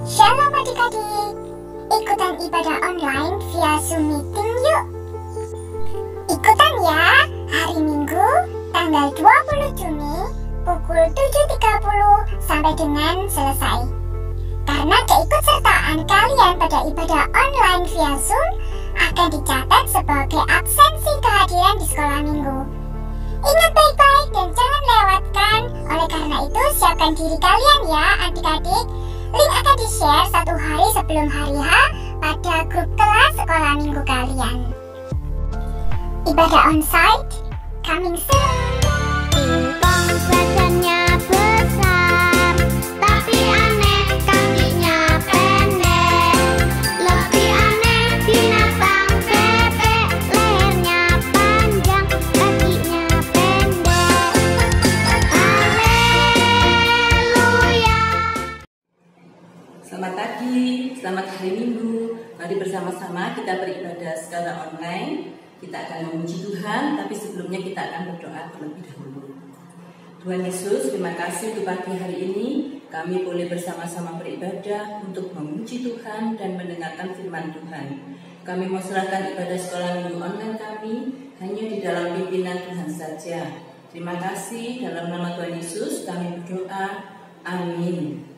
Shalom adik-adik, ikutan ibadah online via Zoom meeting yuk. Ikutan ya, hari Minggu tanggal 20 Juni pukul 7.30 sampai dengan selesai. Karena keikutsertaan kalian pada ibadah online via Zoom akan dicatat sebagai absensi kehadiran di sekolah minggu. Ingat baik-baik dan jangan lewatkan. Oleh karena itu siapkan diri kalian ya adik-adik. Link akan di-share 1 hari sebelum hari H pada grup kelas sekolah minggu kalian. Ibadah onsite coming soon. Singkong badannya besar, tapi aneh kakinya pendek. Lebih aneh binatang bebek, lehernya panjang, kakinya pendek. Haleluya. Selamat pagi, selamat hari Minggu. Mari bersama-sama kita beribadah secara online. Kita akan memuji Tuhan, tapi sebelumnya kita akan berdoa terlebih dahulu. Tuhan Yesus, terima kasih untuk pagi hari ini. Kami boleh bersama-sama beribadah untuk memuji Tuhan dan mendengarkan firman Tuhan. Kami mau serahkan ibadah sekolah minggu online kami hanya di dalam pimpinan Tuhan saja. Terima kasih, dalam nama Tuhan Yesus kami berdoa. Amin.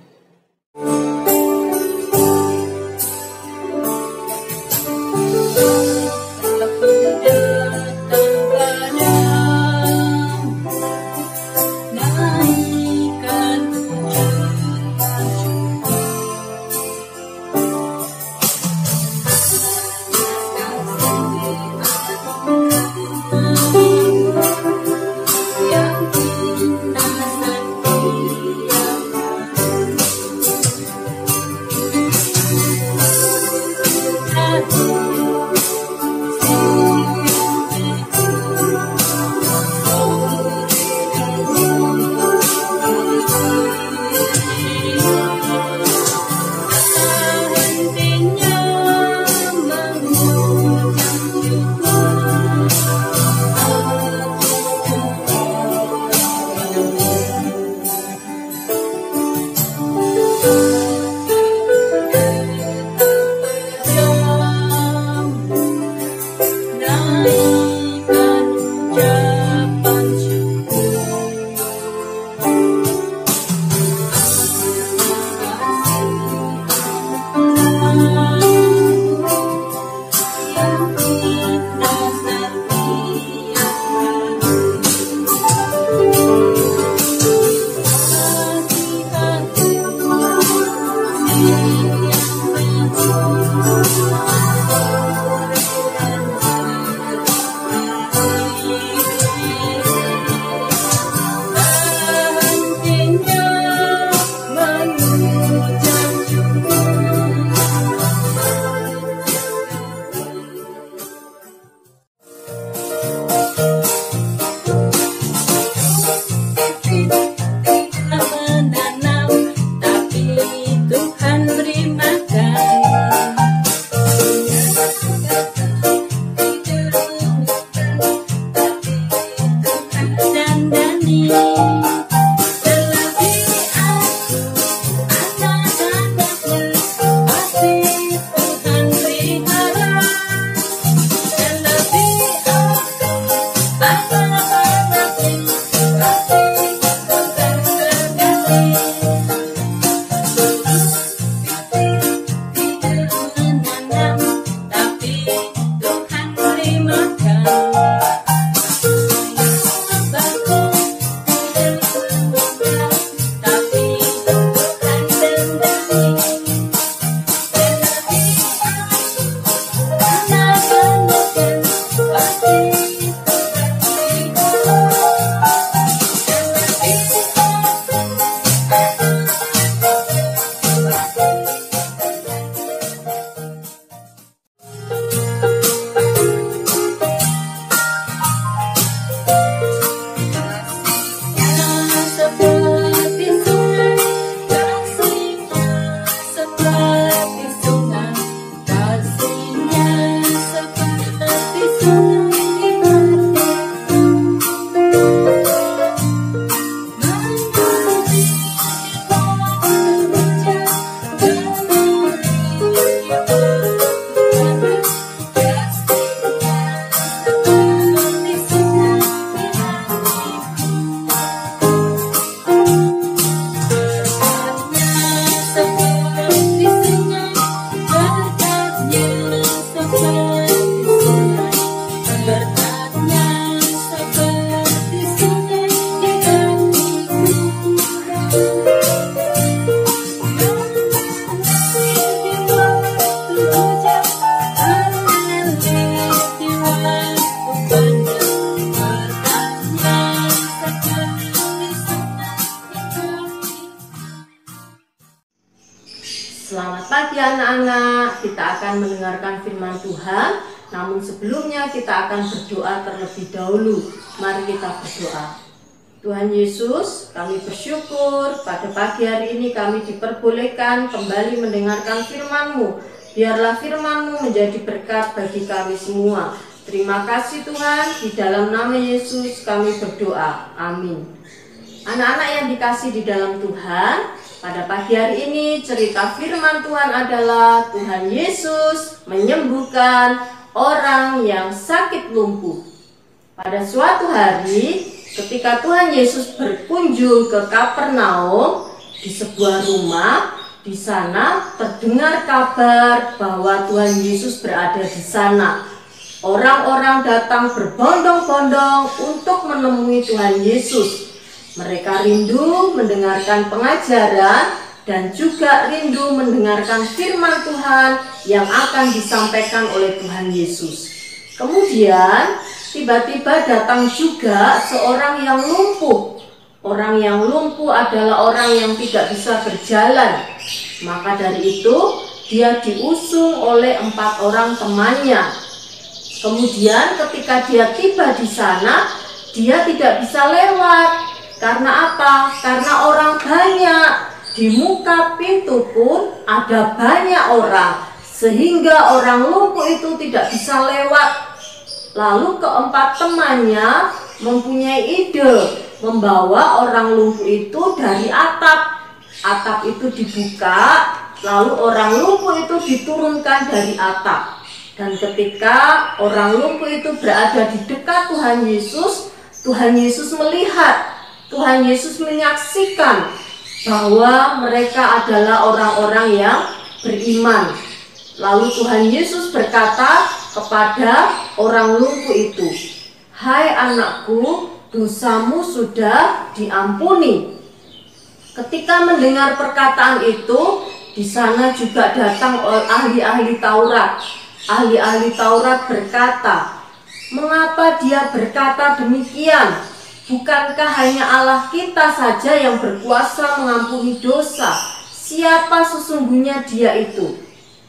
Menanam, tapi Tuhan beri Selamat pagi anak-anak, kita akan mendengarkan firman Tuhan. Namun sebelumnya kita akan berdoa terlebih dahulu. Mari kita berdoa. Tuhan Yesus, kami bersyukur pada pagi hari ini kami diperbolehkan kembali mendengarkan firman-Mu. Biarlah firman-Mu menjadi berkat bagi kami semua. Terima kasih Tuhan, di dalam nama Yesus kami berdoa. Amin. Anak-anak yang dikasih di dalam Tuhan, pada pagi hari ini cerita firman Tuhan adalah Tuhan Yesus menyembuhkan orang yang sakit lumpuh. Pada suatu hari ketika Tuhan Yesus berkunjung ke Kapernaum di sebuah rumah, di sana terdengar kabar bahwa Tuhan Yesus berada di sana. Orang-orang datang berbondong-bondong untuk menemui Tuhan Yesus. Mereka rindu mendengarkan pengajaran dan juga rindu mendengarkan firman Tuhan yang akan disampaikan oleh Tuhan Yesus. Kemudian tiba-tiba datang juga seorang yang lumpuh. Orang yang lumpuh adalah orang yang tidak bisa berjalan. Maka dari itu dia diusung oleh 4 orang temannya. Kemudian ketika dia tiba di sana, dia tidak bisa lewat. Karena apa? Karena orang banyak. Di muka pintu pun ada banyak orang, sehingga orang lumpuh itu tidak bisa lewat. Lalu keempat temannya mempunyai ide membawa orang lumpuh itu dari atap. Atap itu dibuka, lalu orang lumpuh itu diturunkan dari atap. Dan ketika orang lumpuh itu berada di dekat Tuhan Yesus melihat, Tuhan Yesus menyaksikan bahwa mereka adalah orang-orang yang beriman. Lalu Tuhan Yesus berkata kepada orang lumpuh itu, "Hai anakku, dosamu sudah diampuni." Ketika mendengar perkataan itu, di sana juga datang ahli-ahli Taurat. Ahli-ahli Taurat berkata, "Mengapa dia berkata demikian? Bukankah hanya Allah kita saja yang berkuasa mengampuni dosa? Siapa sesungguhnya dia itu?"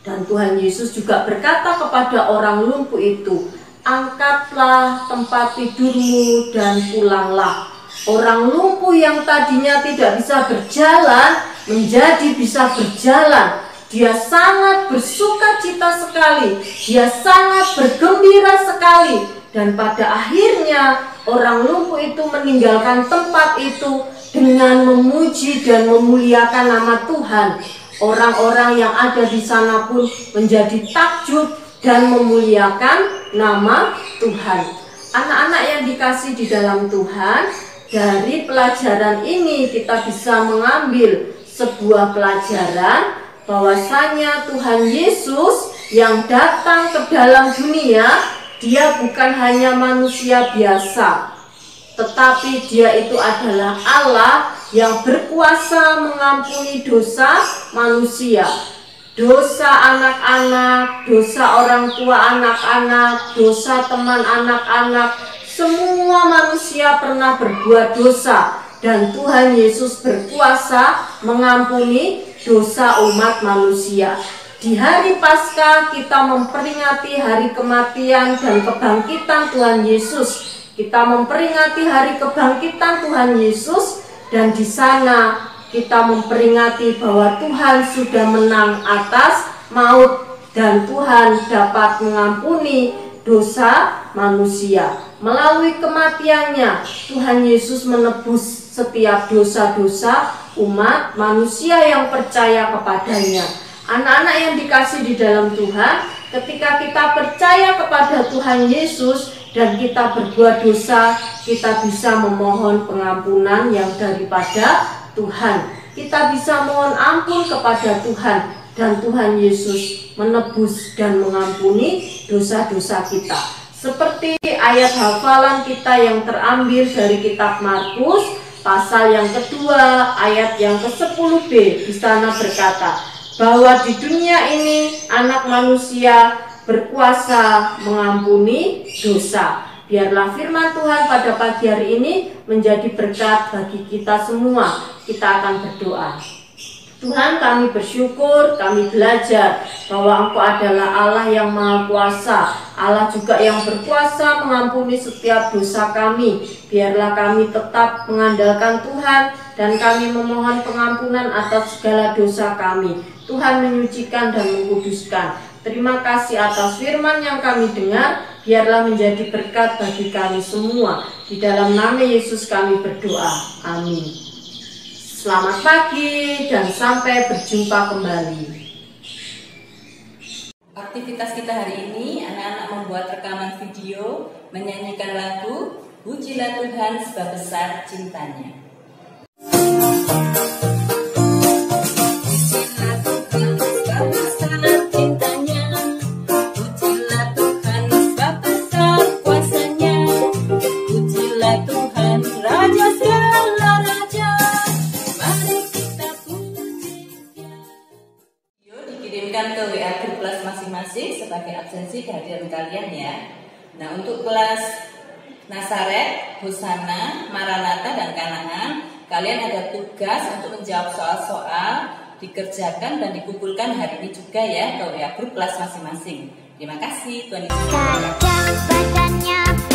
Dan Tuhan Yesus juga berkata kepada orang lumpuh itu, "Angkatlah tempat tidurmu dan pulanglah." Orang lumpuh yang tadinya tidak bisa berjalan menjadi bisa berjalan. Dia sangat bersukacita sekali, dia sangat bergembira sekali. Dan pada akhirnya orang lumpuh itu meninggalkan tempat itu dengan memuji dan memuliakan nama Tuhan. Orang-orang yang ada di sana pun menjadi takjub dan memuliakan nama Tuhan. Anak-anak yang dikasih di dalam Tuhan, dari pelajaran ini kita bisa mengambil sebuah pelajaran bahwasanya Tuhan Yesus yang datang ke dalam dunia, dia bukan hanya manusia biasa, tetapi dia itu adalah Allah yang berkuasa mengampuni dosa manusia. Dosa anak-anak, dosa orang tua anak-anak, dosa teman anak-anak, semua manusia pernah berbuat dosa. Dan Tuhan Yesus berkuasa mengampuni dosa umat manusia. Di hari Paskah kita memperingati hari kematian dan kebangkitan Tuhan Yesus. Kita memperingati hari kebangkitan Tuhan Yesus, dan di sana kita memperingati bahwa Tuhan sudah menang atas maut dan Tuhan dapat mengampuni dosa manusia. Melalui kematiannya, Tuhan Yesus menebus setiap dosa-dosa umat manusia yang percaya kepadanya. Anak-anak yang dikasih di dalam Tuhan, ketika kita percaya kepada Tuhan Yesus dan kita berbuat dosa, kita bisa memohon pengampunan yang daripada Tuhan. Kita bisa mohon ampun kepada Tuhan, dan Tuhan Yesus menebus dan mengampuni dosa-dosa kita. Seperti ayat hafalan kita yang terambil dari kitab Markus pasal yang kedua ayat yang ke-10b. Di sana berkata bahwa di dunia ini anak manusia berkuasa mengampuni dosa. Biarlah firman Tuhan pada pagi hari ini menjadi berkat bagi kita semua. Kita akan berdoa. Tuhan, kami bersyukur, kami belajar bahwa Engkau adalah Allah yang Maha Kuasa, Allah juga yang berkuasa mengampuni setiap dosa kami. Biarlah kami tetap mengandalkan Tuhan dan kami memohon pengampunan atas segala dosa kami. Tuhan menyucikan dan mengkuduskan. Terima kasih atas firman yang kami dengar, biarlah menjadi berkat bagi kami semua. Di dalam nama Yesus kami berdoa. Amin. Selamat pagi dan sampai berjumpa kembali. Aktivitas kita hari ini, anak-anak membuat rekaman video, menyanyikan lagu Pujilah Tuhan sebab besar cintanya. Kirimkan ke WA grup kelas masing-masing sebagai absensi kehadiran kalian ya. Nah, untuk kelas Nasaret, Hosana, Maranatha, dan Kanaan, kalian ada tugas untuk menjawab soal-soal, dikerjakan dan dikumpulkan hari ini juga ya ke WA grup kelas masing-masing. Terima kasih, Tuhan Yesus. Kadang badannya